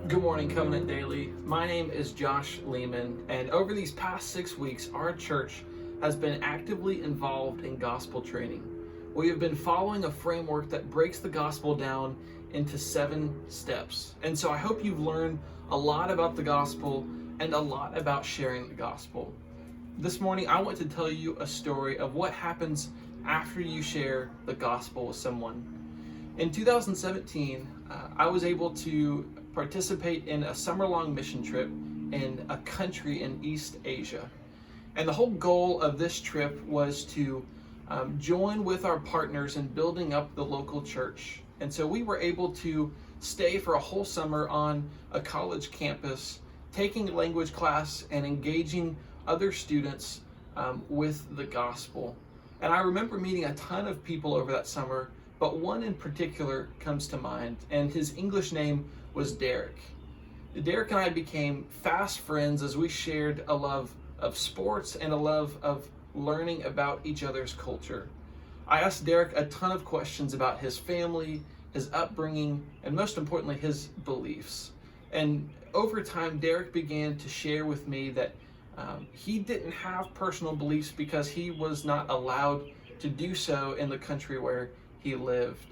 Good morning, Covenant Daily. My name is Josh Lehman, and over these past 6 weeks, our church has been actively involved in gospel training. We have been following a framework that breaks the gospel down into 7 steps. And so I hope you've learned a lot about the gospel and a lot about sharing the gospel. This morning, I want to tell you a story of what happens after you share the gospel with someone. In 2017, I was able to participate in a summer-long mission trip in a country in East Asia. And the whole goal of this trip was to join with our partners in building up the local church. And so we were able to stay for a whole summer on a college campus, taking language class and engaging other students with the gospel. And I remember meeting a ton of people over that summer, but one in particular comes to mind, and his English name was Derek. Derek and I became fast friends as we shared a love of sports and a love of learning about each other's culture. I asked Derek a ton of questions about his family, his upbringing, and most importantly, his beliefs. And over time, Derek began to share with me that he didn't have personal beliefs because he was not allowed to do so in the country where he lived.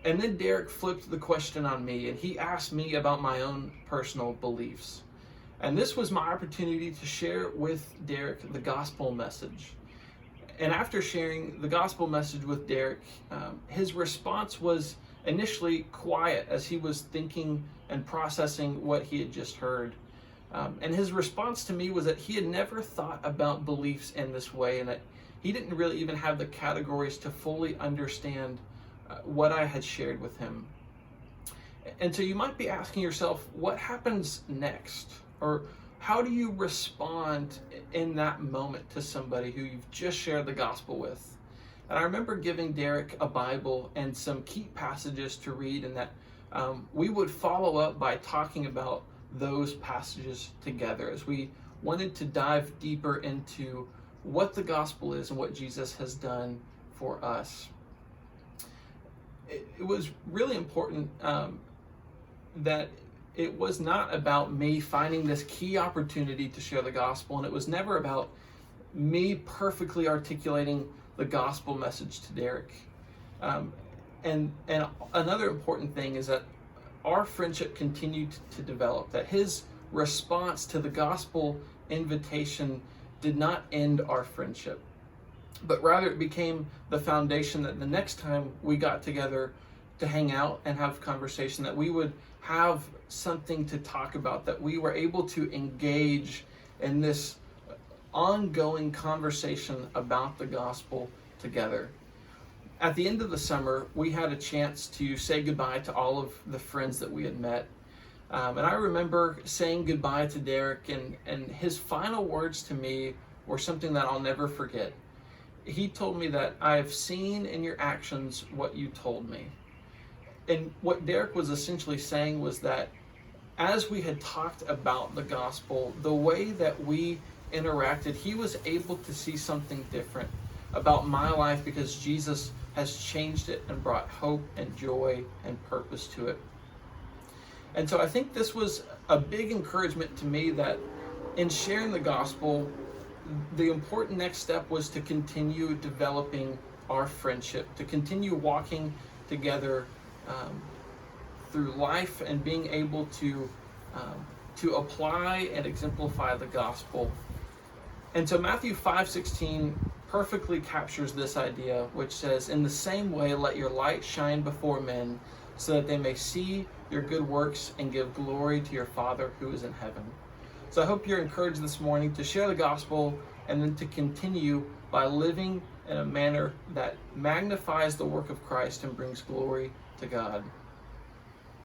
And then Derek flipped the question on me, and he asked me about my own personal beliefs. And this was my opportunity to share with Derek the gospel message. And after sharing the gospel message with Derek, his response was initially quiet as he was thinking and processing what he had just heard. And his response to me was that he had never thought about beliefs in this way, and that he didn't really even have the categories to fully understand what I had shared with him. And so you might be asking yourself, what happens next? Or how do you respond in that moment to somebody who you've just shared the gospel with? And I remember giving Derek a Bible and some key passages to read, and that we would follow up by talking about those passages together as we wanted to dive deeper into what the gospel is and what Jesus has done for us. It was really important that it was not about me finding this key opportunity to share the gospel, and it was never about me perfectly articulating the gospel message to Derek. And another important thing is that our friendship continued to develop, that his response to the gospel invitation did not end our friendship, but rather it became the foundation that the next time we got together to hang out and have conversation, that we would have something to talk about, that we were able to engage in this ongoing conversation about the gospel together. At the end of the summer, we had a chance to say goodbye to all of the friends that we had met. And I remember saying goodbye to Derek, and his final words to me were something that I'll never forget. He told me that I have seen in your actions what you told me. And what Derek was essentially saying was that as we had talked about the gospel, the way that we interacted, he was able to see something different about my life because Jesus has changed it and brought hope and joy and purpose to it. And so I think this was a big encouragement to me that in sharing the gospel, the important next step was to continue developing our friendship, to continue walking together through life and being able to apply and exemplify the gospel. And so Matthew 5:16 perfectly captures this idea, which says, "In the same way, let your light shine before men, so that they may see your good works and give glory to your Father who is in heaven." So I hope you're encouraged this morning to share the gospel and then to continue by living in a manner that magnifies the work of Christ and brings glory to God.